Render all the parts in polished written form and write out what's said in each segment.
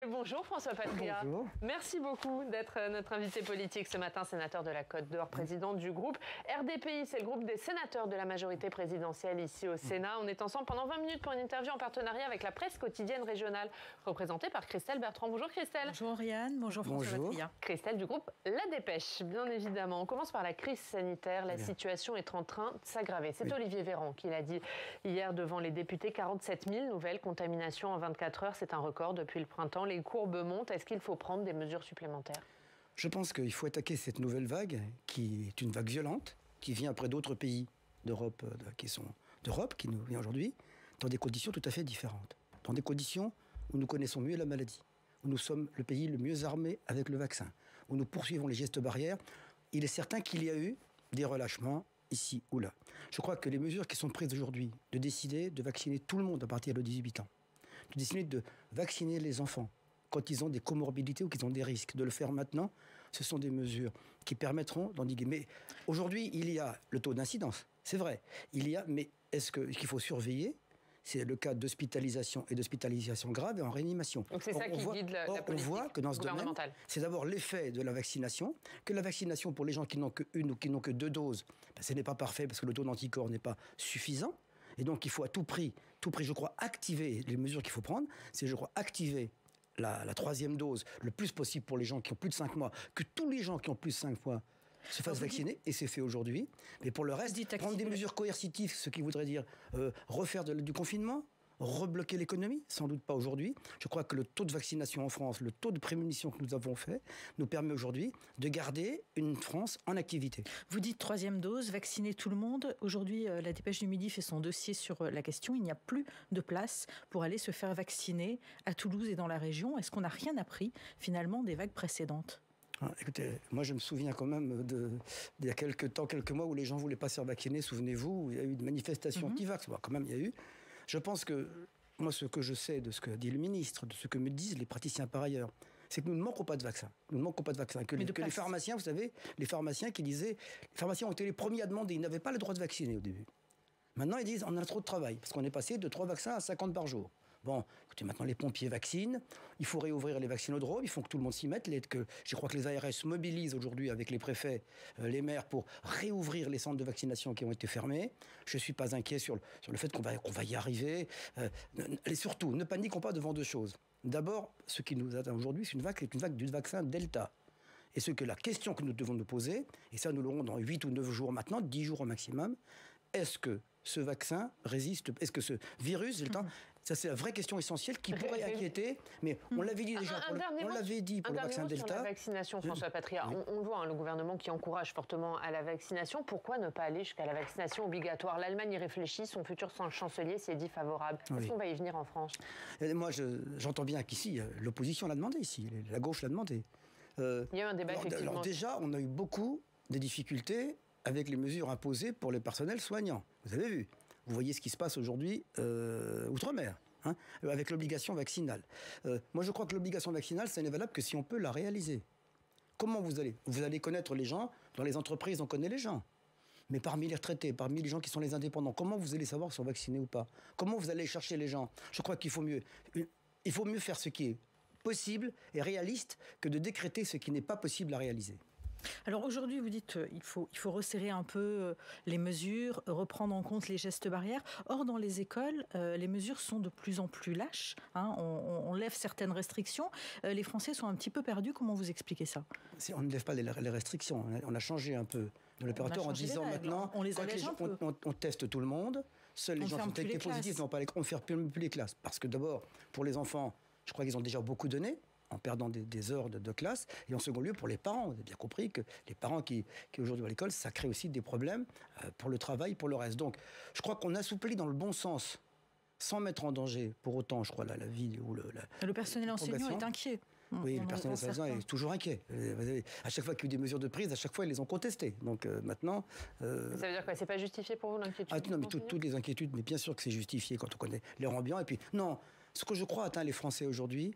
Bonjour François Patria. Bonjour. Merci beaucoup d'être notre invité politique ce matin, sénateur de la Côte d'Or, président du groupe RDPI. C'est le groupe des sénateurs de la majorité présidentielle ici au Sénat. On est ensemble pendant 20 minutes pour une interview en partenariat avec la presse quotidienne régionale, représentée par Christelle Bertrand. Bonjour Christelle. Bonjour Oriane, bonjour François Patria. Christelle du groupe La Dépêche, bien évidemment. On commence par la crise sanitaire. La situation est en train de s'aggraver. C'est Olivier Véran qui l'a dit hier devant les députés. 47 000 nouvelles contaminations en 24 heures. C'est un record depuis le printemps. Les courbes montent. Est-ce qu'il faut prendre des mesures supplémentaires? Je pense qu'il faut attaquer cette nouvelle vague, qui est une vague violente, qui vient après d'autres pays d'Europe, qui nous vient aujourd'hui, dans des conditions tout à fait différentes. Dans des conditions où nous connaissons mieux la maladie, où nous sommes le pays le mieux armé avec le vaccin, où nous poursuivons les gestes barrières. Il est certain qu'il y a eu des relâchements ici ou là. Je crois que les mesures qui sont prises aujourd'hui, de décider de vacciner tout le monde à partir de 18 ans, de décider de vacciner les enfants quand ils ont des comorbidités ou qu'ils ont des risques, de le faire maintenant, ce sont des mesures qui permettront d'endiguer. Mais aujourd'hui, il y a le taux d'incidence, c'est vrai. Mais est-ce qu'il faut surveiller? C'est le cas d'hospitalisation et d'hospitalisation grave et en réanimation. Donc c'est ça qui guide la politique on voit que dans ce domaine, c'est d'abord l'effet de la vaccination, que la vaccination pour les gens qui n'ont qu'une ou qui n'ont que 2 doses, ce n'est pas parfait parce que le taux d'anticorps n'est pas suffisant. Et donc il faut à tout prix, je crois, activer les mesures qu'il faut prendre. C'est, je crois, activer la 3e dose le plus possible pour les gens qui ont plus de 5 mois, que tous les gens qui ont plus de 5 mois se fassent vacciner, et c'est fait aujourd'hui. Mais pour le reste, prendre des mesures coercitives, ce qui voudrait dire refaire du confinement, rebloquer l'économie, sans doute pas aujourd'hui. Je crois que le taux de vaccination en France, le taux de prémunition que nous avons fait, nous permet aujourd'hui de garder une France en activité. Vous dites 3e dose, vacciner tout le monde. Aujourd'hui, la Dépêche du Midi fait son dossier sur la question. Il n'y a plus de place pour aller se faire vacciner à Toulouse et dans la région. Est-ce qu'on n'a rien appris, finalement, des vagues précédentes ? Écoutez, moi je me souviens quand même d'il y a quelques mois où les gens ne voulaient pas se faire vacciner, souvenez-vous, où il y a eu des manifestations anti-vax. Quand même, il y a eu. Je pense que, moi, ce que je sais de ce que dit le ministre, de ce que me disent les praticiens par ailleurs, c'est que nous ne manquons pas de vaccins. Nous ne manquons pas de vaccins. Que les pharmaciens, vous savez, les pharmaciens ont été les premiers à demander, ils n'avaient pas le droit de vacciner au début. Maintenant, ils disent, on a trop de travail, parce qu'on est passé de 3 vaccins à 50 par jour. Bon, écoutez, maintenant les pompiers vaccinent, il faut réouvrir les vaccinodromes, il faut que tout le monde s'y mette. Je crois que les ARS se mobilisent aujourd'hui avec les préfets, les maires, pour réouvrir les centres de vaccination qui ont été fermés. Je ne suis pas inquiet sur le fait qu'on va y arriver. Et surtout, ne paniquons pas devant 2 choses. D'abord, ce qui nous attend aujourd'hui, c'est une vague du vaccin Delta. Et la question que nous devons nous poser, et ça nous l'aurons dans 8 ou 9 jours maintenant, 10 jours au maximum, est-ce que ce vaccin résiste? Est-ce que ce virus, ça c'est la vraie question essentielle qui pourrait inquiéter, mais on l'avait dit déjà, on l'avait dit pour le vaccin Delta. Sur la vaccination, François Patria, on voit le gouvernement qui encourage fortement à la vaccination. Pourquoi ne pas aller jusqu'à la vaccination obligatoire? L'Allemagne y réfléchit, son futur chancelier s'y est dit favorable. Est-ce qu'on va y venir en France? Moi, j'entends bien qu'ici, l'opposition l'a demandé ici, la gauche l'a demandé. Il y a eu un débat effectivement. Alors déjà, on a eu beaucoup de difficultés avec les mesures imposées pour les personnels soignants. Vous avez vu. Vous voyez ce qui se passe aujourd'hui outre-mer, avec l'obligation vaccinale. Moi, je crois que l'obligation vaccinale, ça n'est valable que si on peut la réaliser. Comment vous allez connaître les gens? Dans les entreprises, on connaît les gens. Mais parmi les retraités, parmi les gens qui sont les indépendants, comment vous allez savoir si on sont vaccinés ou pas? Comment vous allez chercher les gens? Je crois qu'il faut mieux faire ce qui est possible et réaliste que de décréter ce qui n'est pas possible à réaliser. Alors aujourd'hui, vous dites qu'il faut resserrer un peu les mesures, reprendre en compte les gestes barrières. Or, dans les écoles, les mesures sont de plus en plus lâches. On lève certaines restrictions. Les Français sont un petit peu perdus. Comment vous expliquez ça? On ne lève pas les restrictions. On a changé un peu de l'opérateur en disant maintenant, on teste tout le monde. Seuls les gens qui ont été positifs n'ont pas on ne ferme plus les classes. Parce que d'abord, pour les enfants, je crois qu'ils ont déjà beaucoup donné, en perdant des heures de classe, et en second lieu pour les parents. Vous avez bien compris que les parents qui aujourd'hui à l'école, ça crée aussi des problèmes pour le travail, pour le reste. Donc je crois qu'on assouplit dans le bon sens, sans mettre en danger pour autant, je crois, la vie ou le personnel enseignant est inquiet. Oui, le personnel enseignant est toujours inquiet. À chaque fois qu'il y a eu des mesures de prise, à chaque fois ils les ont contestées. Donc maintenant... Ça veut dire quoi? C'est pas justifié pour vous l'inquiétude? Non, mais toutes les inquiétudes, mais bien sûr que c'est justifié quand on connaît l'air ambiant. Et puis non, ce que je crois atteint les Français aujourd'hui,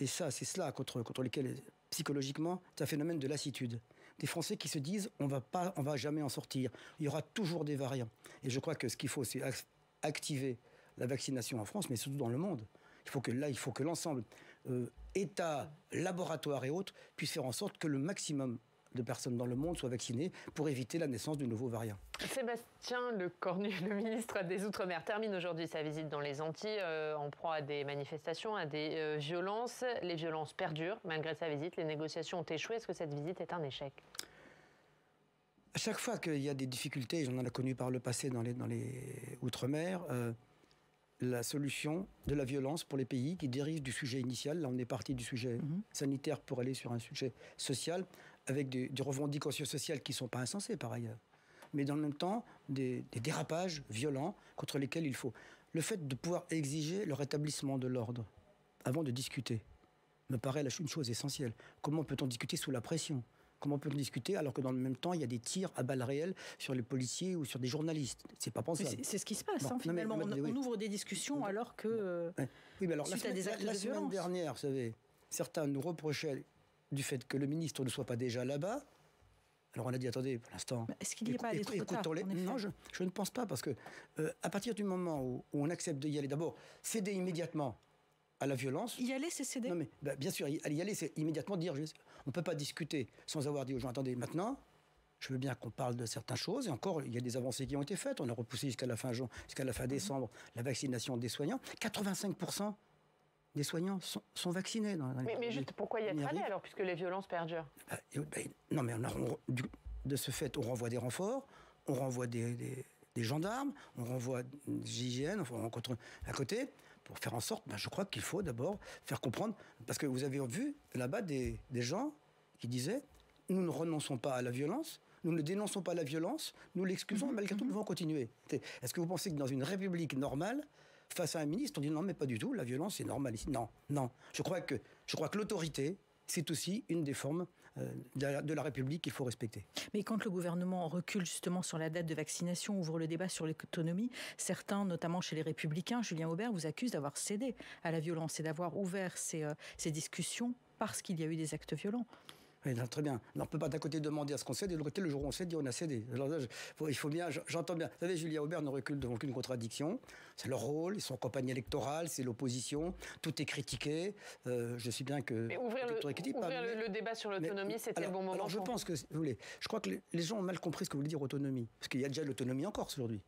et ça, c'est cela contre lesquels, psychologiquement, c'est un phénomène de lassitude. Des Français qui se disent, on va jamais en sortir. Il y aura toujours des variants. Et je crois que ce qu'il faut, c'est activer la vaccination en France, mais surtout dans le monde. Il faut que l'ensemble États, laboratoires et autres puissent faire en sorte que le maximum de personnes dans le monde soient vaccinées pour éviter la naissance de nouveaux variants. Sébastien Lecornu, le ministre des Outre-mer, termine aujourd'hui sa visite dans les Antilles en proie à des manifestations, à des violences. Les violences perdurent malgré sa visite. Les négociations ont échoué. Est-ce que cette visite est un échec ? À chaque fois qu'il y a des difficultés, j'en ai connu par le passé dans les Outre-mer, la solution de la violence pour les pays qui dérive du sujet initial. Là, on est parti du sujet sanitaire pour aller sur un sujet social, avec des revendications sociales qui ne sont pas insensées par ailleurs. Mais dans le même temps, des dérapages violents contre lesquels il faut. Le fait de pouvoir exiger le rétablissement de l'ordre avant de discuter me paraît une chose essentielle. Comment peut-on discuter sous la pression ? Comment peut-on discuter alors que dans le même temps, il y a des tirs à balles réelles sur les policiers ou sur des journalistes ? C'est pas pensable. C'est ce qui se passe, finalement. On ouvre des discussions alors que... Oui, mais alors, la semaine dernière, vous savez, certains nous reprochaient du fait que le ministre ne soit pas déjà là-bas. Alors on a dit, attendez, pour l'instant... Est-ce qu'il n'y a pas allé trop tard, Non, je ne pense pas, parce que à partir du moment où on accepte d'y aller, d'abord, céder immédiatement à la violence... Y aller, c'est céder ? Non, mais bien sûr, y aller, c'est immédiatement dire... On ne peut pas discuter sans avoir dit aux gens, attendez, maintenant, je veux bien qu'on parle de certaines choses, et encore, il y a des avancées qui ont été faites. On a repoussé jusqu'à la fin décembre la vaccination des soignants. 85% des soignants sont vaccinés. Mais juste, pourquoi y être allé alors, puisque les violences perdurent ? Non, mais de ce fait, on renvoie des renforts, on renvoie des gendarmes, on renvoie des IGN, on rencontre à côté, pour faire en sorte, je crois qu'il faut d'abord faire comprendre, parce que vous avez vu là-bas des gens qui disaient, nous ne renonçons pas à la violence, nous ne dénonçons pas la violence, nous l'excusons, malgré tout, nous devons continuer. Est-ce que vous pensez que dans une république normale, face à un ministre, on dit non, mais pas du tout, la violence c'est normal ici. Non. Je crois que l'autorité, c'est aussi une des formes de la République qu'il faut respecter. Mais quand le gouvernement recule justement sur la date de vaccination, ouvre le débat sur l'économie, certains, notamment chez les Républicains, Julien Aubert, vous accusent d'avoir cédé à la violence et d'avoir ouvert ces discussions parce qu'il y a eu des actes violents. Oui, non, très bien. On ne peut pas d'un côté demander à ce qu'on cède, et de l'autre côté, le jour où on cède, on a cédé. Alors là, il faut bien, j'entends bien. Vous savez, Julien Aubert ne recule devant aucune contradiction. C'est leur rôle, ils sont en campagne électorale, c'est l'opposition, tout est critiqué. Je sais bien que... Mais ouvrir le débat sur l'autonomie, c'était le bon moment. Alors je pense que, si vous voulez, je crois que les gens ont mal compris ce que voulait dire autonomie. Parce qu'il y a déjà l'autonomie en Corse aujourd'hui.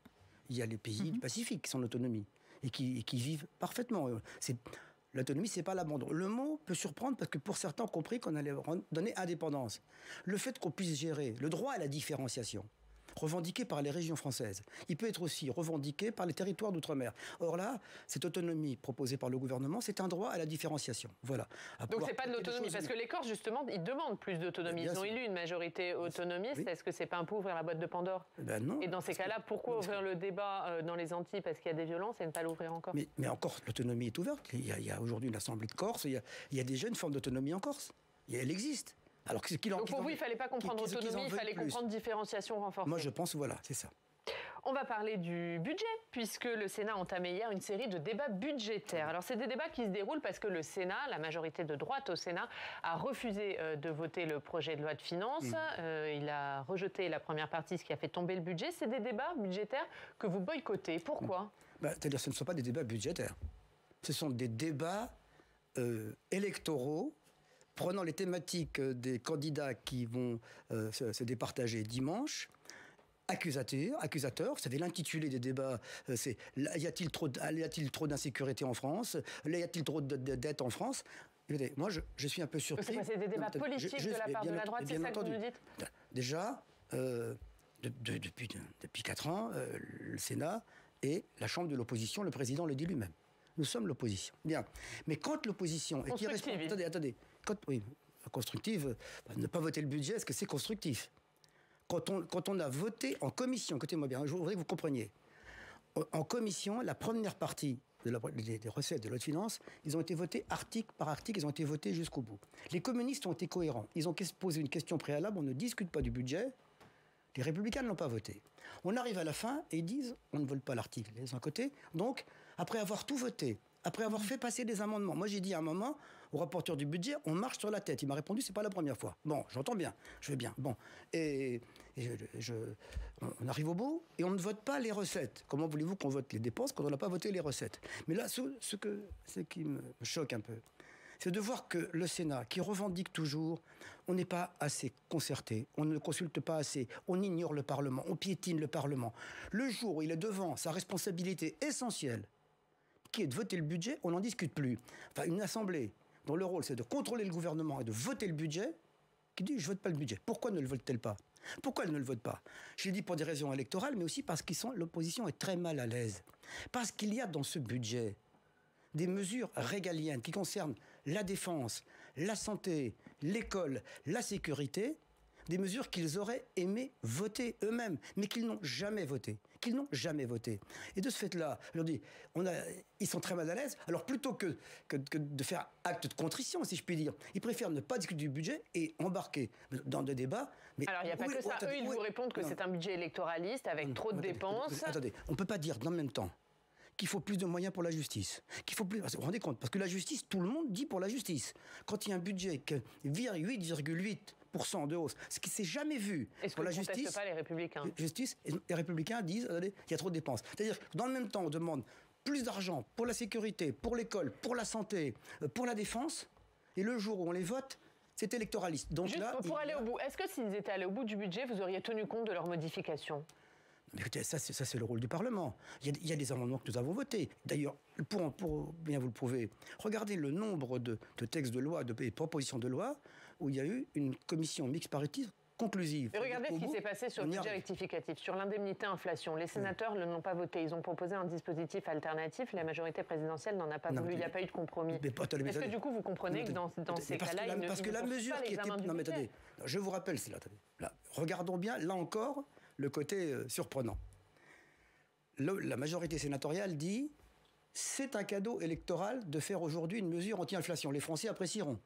Il y a les pays du Pacifique qui sont en autonomie et qui vivent parfaitement. L'autonomie, ce n'est pas l'abandon. Le mot peut surprendre parce que pour certains, on a compris qu'on allait donner indépendance. Le fait qu'on puisse gérer le droit à la différenciation, revendiqué par les régions françaises, il peut être aussi revendiqué par les territoires d'outre-mer. Or là, cette autonomie proposée par le gouvernement, c'est un droit à la différenciation. Voilà. Donc c'est pas de l'autonomie, parce que les Corses, justement, ils demandent plus d'autonomie. Ils ont élu une majorité autonomiste. Oui. Est-ce que c'est pas un peu ouvrir la boîte de Pandore ? Non. Et dans ces cas-là, pourquoi ouvrir le débat dans les Antilles parce qu'il y a des violences et ne pas l'ouvrir en Corse ? Mais en Corse, l'autonomie est ouverte. Il y a aujourd'hui une assemblée de Corse. Il y a déjà une forme d'autonomie en Corse. Elle existe. Donc pour vous, il ne fallait pas comprendre autonomie, il fallait comprendre différenciation renforcée. Moi, je pense, voilà, c'est ça. On va parler du budget, puisque le Sénat a entamé hier une série de débats budgétaires. Alors, c'est des débats qui se déroulent parce que le Sénat, la majorité de droite au Sénat, a refusé de voter le projet de loi de finances. Il a rejeté la première partie, ce qui a fait tomber le budget. C'est des débats budgétaires que vous boycottez. Pourquoi ? C'est-à-dire que ce ne sont pas des débats budgétaires. Ce sont des débats électoraux, prenant les thématiques des candidats qui vont se départager dimanche. Accusateurs, vous savez, l'intitulé des débats, c'est « Y a-t-il trop d'insécurité en France ? Y a-t-il trop de dettes en France ?» Écoutez, moi, je suis un peu surpris. C'est des débats politiques de la part de la droite, c'est ça que vous nous dites ? Déjà, depuis 4 ans, le Sénat est la chambre de l'opposition, le président le dit lui-même. Nous sommes l'opposition. Bien. Mais quand l'opposition est irresponsable... Attendez. Constructive, ne pas voter le budget, est-ce que c'est constructif ? Quand on a voté en commission, écoutez-moi bien, je voudrais que vous compreniez. En commission, la première partie des recettes de loi de finances, ils ont été votés article par article, ils ont été votés jusqu'au bout. Les communistes ont été cohérents. Ils ont posé une question préalable, on ne discute pas du budget. Les Républicains ne l'ont pas voté. On arrive à la fin et ils disent, on ne vote pas l'article, ils sont à côté. Donc, après avoir tout voté, après avoir fait passer des amendements, moi j'ai dit à un moment au rapporteur du budget, on marche sur la tête. Il m'a répondu, c'est pas la première fois. Bon, j'entends bien, je vais bien. Bon, on arrive au bout et on ne vote pas les recettes. Comment voulez-vous qu'on vote les dépenses quand on n'a pas voté les recettes ? Mais là, ce qui me choque un peu, c'est de voir que le Sénat, qui revendique toujours, on n'est pas assez concerté, on ne consulte pas assez, on ignore le Parlement, on piétine le Parlement. Le jour où il est devant sa responsabilité essentielle, qui est de voter le budget, on n'en discute plus. Enfin, une assemblée dont le rôle c'est de contrôler le gouvernement et de voter le budget, qui dit je vote pas le budget. Pourquoi ne le vote-t-elle pas? Pourquoi elle ne le vote pas? Je l'ai dit pour des raisons électorales, mais aussi parce que l'opposition est très mal à l'aise. Parce qu'il y a dans ce budget des mesures régaliennes qui concernent la défense, la santé, l'école, la sécurité, des mesures qu'ils auraient aimé voter eux-mêmes, mais qu'ils n'ont jamais votées. Et de ce fait-là, je leur dis, ils sont très mal à l'aise. Alors plutôt que de faire acte de contrition, si je puis dire, ils préfèrent ne pas discuter du budget et embarquer dans des débats. Mais alors il n'y a pas que ça. Eux, ils vous répondent que c'est un budget électoraliste avec trop de dépenses. Attendez, on ne peut pas dire dans le même temps qu'il faut plus de moyens pour la justice, qu'il faut plus... Vous vous rendez compte? Parce que la justice, tout le monde dit pour la justice. Quand il y a un budget qui vire 8,8% de hausse, ce qui ne s'est jamais vu pour la justice... Est-ce que ne contestent pas les Républicains? Les Républicains disent, attendez, il y a trop de dépenses. C'est-à-dire que dans le même temps, on demande plus d'argent pour la sécurité, pour l'école, pour la santé, pour la défense, et le jour où on les vote, c'est électoraliste. Donc juste là, pour aller au bout, est-ce que s'ils étaient allés au bout du budget, vous auriez tenu compte de leurs modifications? Écoutez, ça c'est le rôle du Parlement. Il y a des amendements que nous avons votés. D'ailleurs, pour bien vous le prouver, regardez le nombre de textes de loi, de propositions de loi, où il y a eu une commission mixte paritaire conclusive. Mais regardez ce qui s'est passé sur le budget rectificatif, sur l'indemnité inflation. Les sénateurs ne l'ont pas voté. Ils ont proposé un dispositif alternatif. La majorité présidentielle n'en a pas voulu. Il n'y a pas eu de compromis. Est-ce que du coup, vous comprenez que dans ces cas-là, ils ne parce que la mesure qui était... Non mais attendez, je vous rappelle, c'est là. Regardons bien, là encore, le côté surprenant. La majorité sénatoriale dit c'est un cadeau électoral de faire aujourd'hui une mesure anti-inflation. Les Français apprécieront.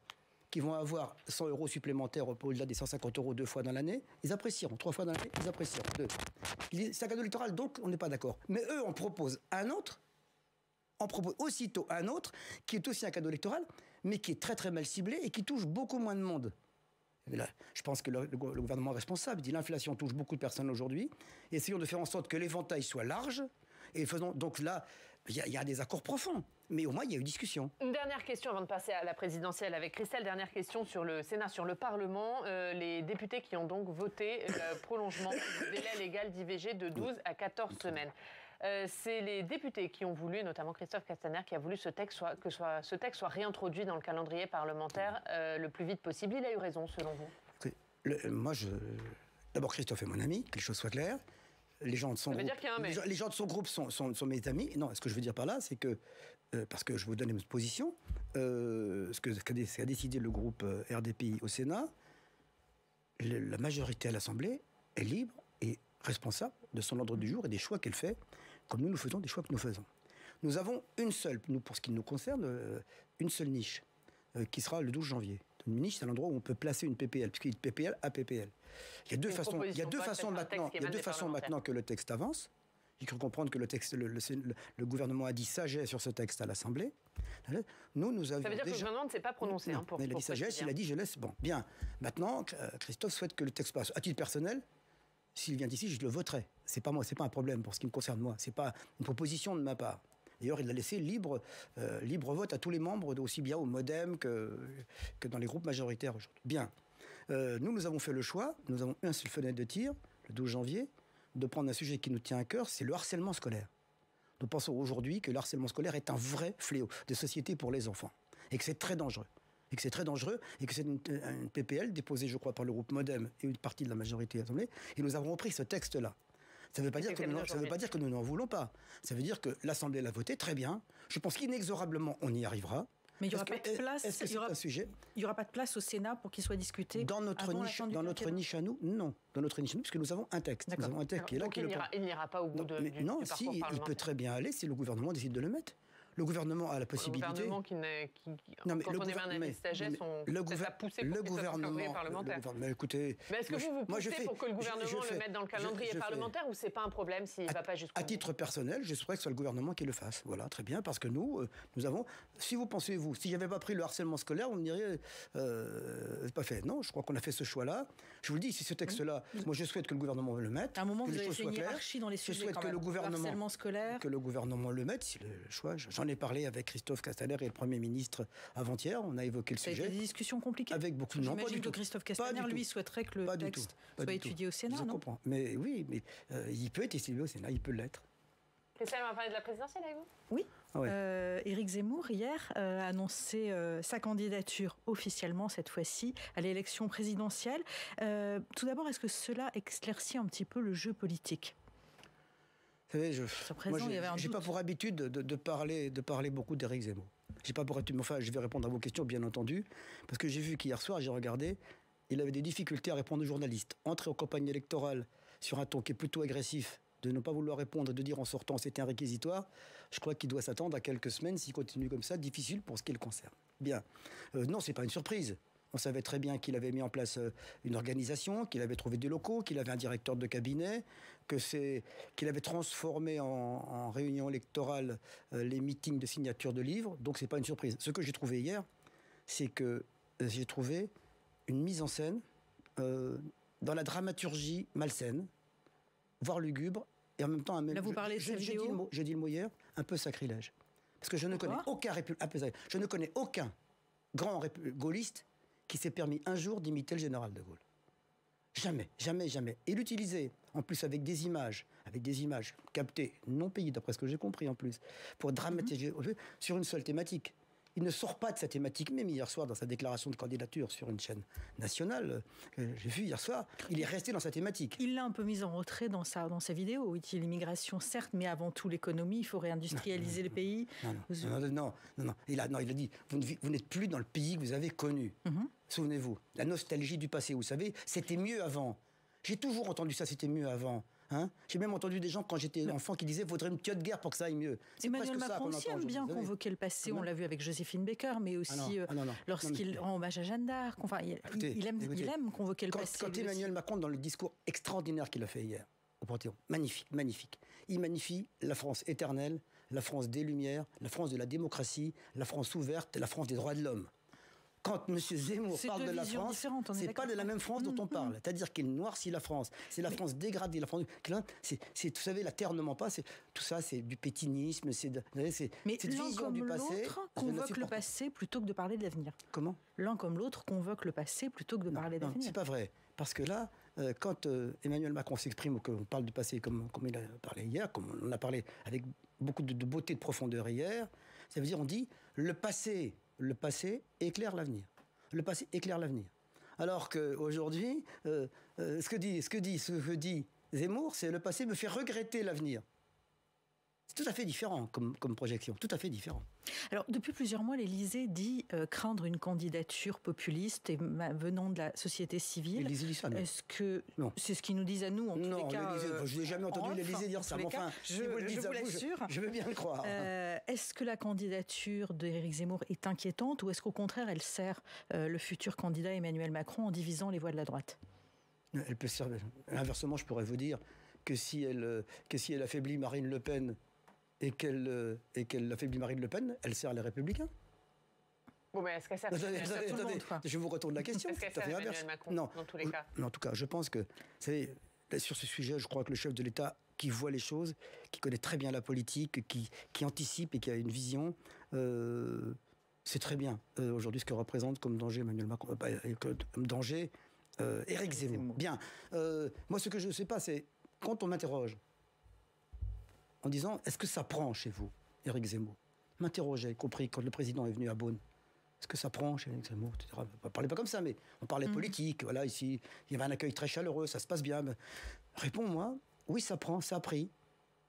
Qui vont avoir 100 € supplémentaires au-delà des 150 € 2 fois dans l'année, ils apprécieront. 3 fois dans l'année, ils apprécieront. C'est un cadeau électoral, donc on n'est pas d'accord. Mais eux, on propose un autre, on propose aussitôt un autre, qui est aussi un cadeau électoral, mais qui est très très mal ciblé et qui touche beaucoup moins de monde. Et là, je pense que le gouvernement est responsable. Il dit l'inflation touche beaucoup de personnes aujourd'hui. Essayons de faire en sorte que l'éventail soit large. Et faisons donc là, il y a des accords profonds. Mais au moins, il y a eu discussion. Une dernière question avant de passer à la présidentielle avec Christelle. Dernière question sur le Sénat, sur le Parlement. Les députés qui ont donc voté le prolongement du délai légal d'IVG de 12 à 14 semaines. C'est les députés qui ont voulu, notamment Christophe Castaner, qui a voulu que ce texte soit réintroduit dans le calendrier parlementaire le plus vite possible. Il a eu raison, selon vous? D'abord, Christophe est mon ami, que les choses soient claires. Les gens de son groupe sont mes amis. Non, ce que je veux dire par là, c'est que, parce que je vous donne une position, ce qu'a décidé le groupe RDPI au Sénat, la majorité à l'Assemblée est libre et responsable de son ordre du jour et des choix qu'elle fait, comme nous faisons des choix que nous faisons. Nous avons une seule, pour ce qui nous concerne, une seule niche, qui sera le 12 janvier. Une niche, c'est l'endroit où on peut placer une PPL, puisqu'il y a PPL à PPL. Il y a deux façons maintenant que le texte avance. J'ai cru comprendre que le gouvernement a dit sagesse sur ce texte à l'Assemblée. Nous avons ça veut dire que le gouvernement ne s'est pas prononcé. Non, il a dit sagesse, il a dit je laisse. Bon, bien. Maintenant, Christophe souhaite que le texte passe. À titre personnel, s'il vient d'ici, je le voterai. C'est pas moi, c'est pas un problème pour ce qui me concerne moi. C'est pas une proposition de ma part. D'ailleurs, il a laissé libre vote à tous les membres, aussi bien au MoDem que dans les groupes majoritaires aujourd'hui. Bien. Nous avons fait le choix, nous avons une seule fenêtre de tir, le 12 janvier, de prendre un sujet qui nous tient à cœur, c'est le harcèlement scolaire. Nous pensons aujourd'hui que le harcèlement scolaire est un vrai fléau de société pour les enfants. Et que c'est très dangereux. Et que c'est une PPL déposée, je crois, par le groupe MoDem et une partie de la majorité de l'Assemblée. Et nous avons repris ce texte-là. Ça ne veut pas dire que nous n'en voulons pas. Ça veut dire que l'Assemblée l'a voté, très bien. Je pense qu'inexorablement, on y arrivera. Mais il n'y aura pas de place. Il y aura pas de place au Sénat pour qu'il soit discuté. Dans notre niche à nous, non. Dans notre niche à nous, puisque nous avons un texte. Nous avons un texte qui est là. Donc il n'ira pas au bout du parcours parlementaire. Il peut très bien aller si le gouvernement décide de le mettre. Le gouvernement a la possibilité. Le gouvernement quand on émet un avis de sagesse, on a poussé pour que ce soit dans le calendrier parlementaire. Mais écoutez, mais est-ce que vous poussez pour que le gouvernement le mette dans le calendrier parlementaire ou c'est pas un problème s'il ne va pas jusqu'au bout? À titre personnel, je souhaiterais que ce soit le gouvernement qui le fasse. Voilà, très bien, parce que nous avons. Si vous pensez, si j'avais pas pris le harcèlement scolaire, vous me diriez, c'est pas fait. Non, je crois qu'on a fait ce choix-là. Je vous le dis, si ce texte-là, moi je souhaite que le gouvernement le mette. À un moment, vous avez fait une hiérarchie dans les sujets. Je souhaite que le gouvernement le mette. Si le choix, j'en J'en ai parlé avec Christophe Castaner et le Premier ministre avant-hier. On a évoqué le sujet. Ça a été des discussions compliquées. Avec beaucoup de gens. J'imagine que Christophe Castaner, lui, souhaiterait que le texte soit étudié au Sénat, Je comprends. Mais oui, mais il peut être étudié au Sénat, il peut l'être. Christelle, on va parler de la présidentielle avec vous ? Oui. Éric Zemmour, hier, a annoncé sa candidature officiellement, cette fois-ci, à l'élection présidentielle. Tout d'abord, est-ce que cela éclaircit un petit peu le jeu politique ? Vous savez, j'ai pas pour habitude de parler beaucoup d'Éric Zemmour. J'ai pas pour habitude, mais enfin, je vais répondre à vos questions, bien entendu, parce que j'ai vu qu'hier soir, j'ai regardé, il avait des difficultés à répondre aux journalistes. Entrer en campagne électorale sur un ton qui est plutôt agressif, de ne pas vouloir répondre, de dire en sortant c'était un réquisitoire, je crois qu'il doit s'attendre à quelques semaines, s'il continue comme ça, difficile pour ce qui le concerne. Bien. Non, c'est pas une surprise. On savait très bien qu'il avait mis en place une organisation, qu'il avait trouvé des locaux, qu'il avait un directeur de cabinet, qu'il avait transformé en réunion électorale les meetings de signature de livres. Donc c'est pas une surprise. Ce que j'ai trouvé hier, c'est que j'ai trouvé une mise en scène dans la dramaturgie malsaine, voire lugubre, et en même temps... Là, vous parlez de cette vidéo ? J'ai dit le mot hier, un peu sacrilège. Parce que je ne connais aucun grand gaulliste qui s'est permis un jour d'imiter le général de Gaulle. Jamais, jamais, jamais. Et l'utiliser, en plus avec des images captées, non payées, d'après ce que j'ai compris en plus, pour dramatiser sur une seule thématique. Il ne sort pas de sa thématique, même hier soir, dans sa déclaration de candidature sur une chaîne nationale, j'ai vu hier soir, il est resté dans sa thématique. Il l'a un peu mis en retrait dans sa vidéo. Il dit l'immigration, certes, mais avant tout l'économie, il faut réindustrialiser le pays. Non. Il a dit, vous n'êtes plus dans le pays que vous avez connu. Souvenez-vous, la nostalgie du passé, vous savez, c'était mieux avant. J'ai toujours entendu ça, c'était mieux avant. J'ai même entendu des gens, quand j'étais enfant, qui disaient « faudrait une pieute guerre pour que ça aille mieux ». Emmanuel Macron aussi aime bien convoquer le passé, on l'a vu avec Joséphine Baker, mais aussi lorsqu'il rend hommage à Jeanne d'Arc. Enfin, il aime convoquer le passé. Quand Emmanuel Macron, dans le discours extraordinaire qu'il a fait hier, au Panthéon, magnifique, il magnifie la France éternelle, la France des Lumières, la France de la démocratie, la France ouverte, la France des droits de l'homme. Quand M. Zemmour parle de la France, c'est pas de la même France dont on parle. C'est-à-dire qu'il noircit la France. C'est la France dégradée. La France, vous savez, la terre ne ment pas. Tout ça, c'est du pétinisme. Mais cette vision du passé. L'un comme l'autre convoque le passé plutôt que de parler de l'avenir. Comment ? L'un comme l'autre convoque le passé plutôt que de parler d'avenir. C'est pas vrai. Parce que là, quand Emmanuel Macron s'exprime ou qu'on parle du passé comme il a parlé hier, comme on a parlé avec beaucoup de beauté, de profondeur hier, ça veut dire on dit le passé éclaire l'avenir. Le passé éclaire l'avenir. Alors qu'aujourd'hui, ce que dit Zemmour, c'est le passé me fait regretter l'avenir. C'est tout à fait différent comme projection, tout à fait différent. Alors, depuis plusieurs mois, l'Élysée dit craindre une candidature populiste et venant de la société civile. L'Élysée dit ça, non. Est-ce que c'est ce qu'ils nous disent à nous, en tous les cas je n'ai jamais entendu l'Élysée dire ça. Enfin, je vous l'assure. Je veux bien le croire. Est-ce que la candidature d'Éric Zemmour est inquiétante ou est-ce qu'au contraire, elle sert le futur candidat Emmanuel Macron en divisant les voix de la droite ? Elle peut servir. Inversement, je pourrais vous dire que si elle affaiblit Marine Le Pen et qu'elle affaiblit Marine Le Pen, elle sert les Républicains. Bon, mais est-ce qu'elle sert Attendez, je vous retourne la question. Est-ce qu'elle sert Emmanuel Macron dans tous les cas ? Non, en tout cas, je pense que, vous savez, sur ce sujet, je crois que le chef de l'État, qui voit les choses, qui connaît très bien la politique, qui anticipe et qui a une vision, c'est très bien aujourd'hui ce que représente comme danger Emmanuel Macron, comme danger Éric Zemmour. Bien. Moi, ce que je ne sais pas, c'est quand on m'interroge en disant, est-ce que ça prend chez vous, Éric Zemmour ? M'interrogeait, y compris quand le président est venu à Beaune. Est-ce que ça prend chez Éric Zemmour ? On ne parlait pas comme ça, mais on parlait politique. Voilà, ici, il y avait un accueil très chaleureux, ça se passe bien. Réponds-moi, oui, ça prend, ça a pris.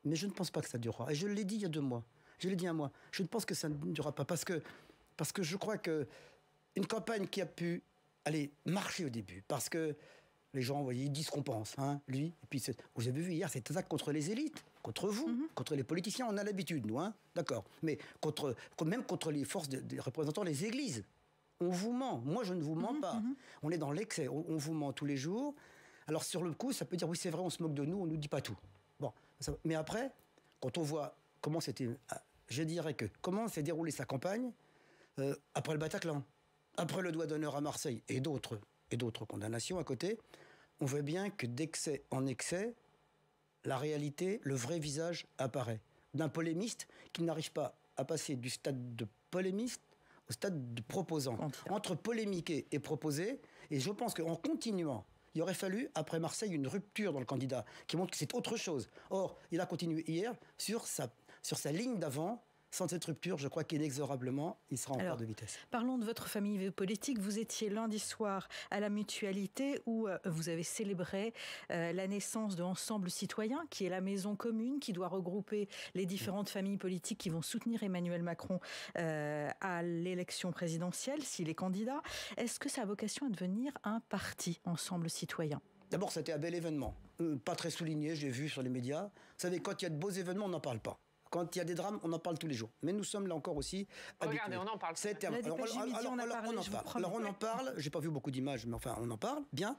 Mais je ne pense pas que ça durera. Et je l'ai dit il y a 2 mois. Je l'ai dit un mois. Je ne pense que ça ne durera pas. Parce que je crois qu'une campagne qui a pu marcher au début, parce que les gens, vous voyez, ils disent ce qu'on pense, lui. Et puis, vous avez vu hier, cette attaque contre les élites, contre vous, contre les politiciens. On a l'habitude, nous, d'accord. Mais même contre les forces des représentants, les églises. On vous ment. Moi, je ne vous mens pas. On est dans l'excès. On vous ment tous les jours. Alors, sur le coup, ça peut dire, oui, c'est vrai, on se moque de nous, on ne nous dit pas tout. Bon. Mais après, quand on voit comment c'était... Je dirais que comment s'est déroulée sa campagne, après le Bataclan, après le doigt d'honneur à Marseille et d'autres condamnations à côté, on voit bien que d'excès en excès, la réalité, le vrai visage apparaît. D'un polémiste qui n'arrive pas à passer du stade de polémiste au stade de proposant. Entre polémiquer et proposer, et je pense qu'en continuant, il aurait fallu, après Marseille, une rupture dans le candidat qui montre que c'est autre chose. Or, il a continué hier sur sa ligne d'avant. Sans cette rupture, je crois qu'inexorablement, il sera en perte de vitesse. Parlons de votre famille politique. Vous étiez lundi soir à la Mutualité où vous avez célébré la naissance de Ensemble Citoyen, qui est la maison commune qui doit regrouper les différentes familles politiques qui vont soutenir Emmanuel Macron à l'élection présidentielle, s'il est candidat. Est-ce que ça a vocation à devenir un parti, Ensemble Citoyen ? D'abord, c'était un bel événement. Pas très souligné, j'ai vu sur les médias. Vous savez, quand il y a de beaux événements, on n'en parle pas. Quand il y a des drames, on en parle tous les jours. Mais nous sommes là encore aussi habitués. Regardez, on en parle. Alors on en parle, j'ai pas vu beaucoup d'images, mais enfin on en parle, bien.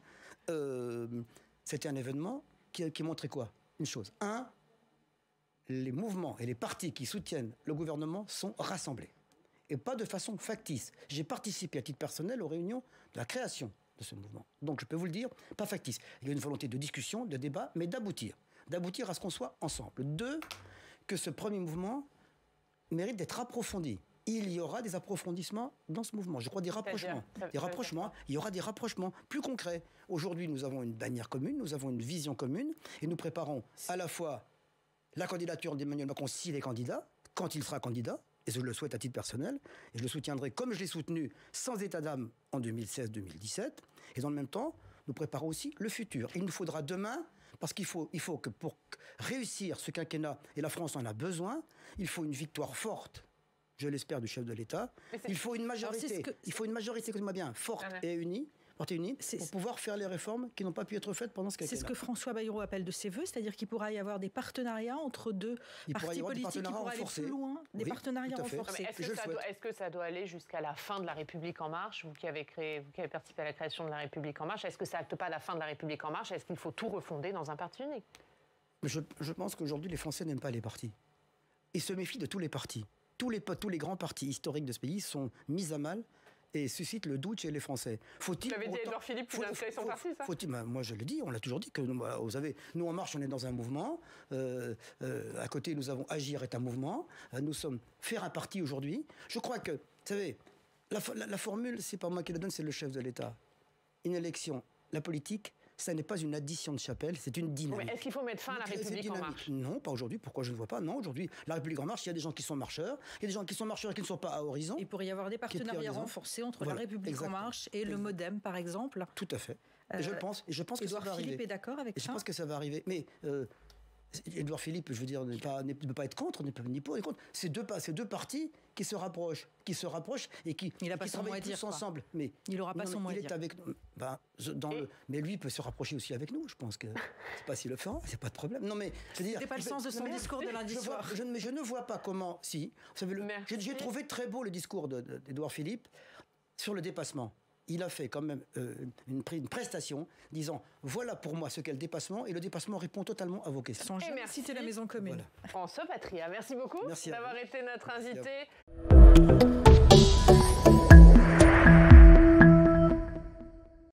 C'était un événement qui montrait quoi ? Une chose. Les mouvements et les partis qui soutiennent le gouvernement sont rassemblés. Et pas de façon factice. J'ai participé à titre personnel aux réunions de la création de ce mouvement. Donc je peux vous le dire, pas factice. Il y a une volonté de discussion, de débat, mais d'aboutir. D'aboutir à ce qu'on soit ensemble. 2, que ce premier mouvement mérite d'être approfondi. Il y aura des approfondissements dans ce mouvement. Je crois des rapprochements. Il y aura des rapprochements plus concrets. Aujourd'hui, nous avons une bannière commune, nous avons une vision commune, et nous préparons à la fois la candidature d'Emmanuel Macron s'il est candidat, quand il sera candidat, et je le souhaite à titre personnel, et je le soutiendrai comme je l'ai soutenu sans état d'âme en 2016-2017, et dans le même temps, nous préparons aussi le futur. Il nous faudra demain, parce qu'il faut que pour réussir ce quinquennat, et la France en a besoin, il faut une victoire forte, je l'espère, du chef de l'État. Il faut une majorité, écoutez-moi bien, forte et unie, pour pouvoir faire les réformes qui n'ont pas pu être faites pendant ce quinquennat. C'est ce que François Bayrou appelle de ses voeux, c'est-à-dire qu'il pourra y avoir des partenariats entre deux partis politiques qui pourraient aller plus loin, des partenariats renforcés. Est-ce que ça doit aller jusqu'à la fin de la République en marche, vous qui avez participé à la création de la République en marche, est-ce que ça acte pas la fin de la République en marche? Est-ce qu'il faut tout refonder dans un parti unique? Je pense qu'aujourd'hui, les Français n'aiment pas les partis. Ils se méfient de tous les partis. Tous les grands partis historiques de ce pays sont mis à mal et suscitent le doute chez les Français. Faut-il... Vous l'avez dit à Édouard Philippe, qu'il a créé son parti, ça ? Moi, je le dis, on l'a toujours dit. Vous savez, nous, En Marche, on est dans un mouvement. À côté, nous avons Agir est un mouvement. Nous sommes faire un parti aujourd'hui. Je crois que, vous savez, la formule, c'est pas moi qui la donne, c'est le chef de l'État. Une élection, la politique, ça n'est pas une addition de chapelle, c'est une dynamique. Mais est-ce qu'il faut mettre fin à la République en marche ? Non, pas aujourd'hui. Pourquoi je ne vois pas ? Non, aujourd'hui, la République en marche, il y a des gens qui sont marcheurs, il y a des gens qui sont marcheurs et qui ne sont pas à horizon. Il pourrait y avoir des partenariats renforcés entre la République en marche et le MoDem, par exemple. Tout à fait. Je pense que ça va arriver. Édouard Philippe est d'accord avec ça ? Je pense que ça va arriver. Mais Édouard Philippe, je veux dire, ne peut pas être contre, ne peut ni pour ni contre. C'est deux partis qui se rapprochent et qui travaillent tous ensemble. Mais il n'aura pas son mot à dire. Il est avec nous. Mais lui peut se rapprocher aussi avec nous. Je pense que c'est pas s'il le fera, c'est pas de problème. Non, mais c'était pas le sens de son discours de lundi soir. Je ne vois pas comment. Si, vous savez, j'ai trouvé très beau le discours d'Édouard Philippe sur le dépassement. Il a fait quand même une prestation disant voilà pour moi ce qu'est le dépassement, et le dépassement répond totalement à vos questions. Merci, c'est la maison commune. Voilà. François Patria, merci beaucoup d'avoir été notre invité.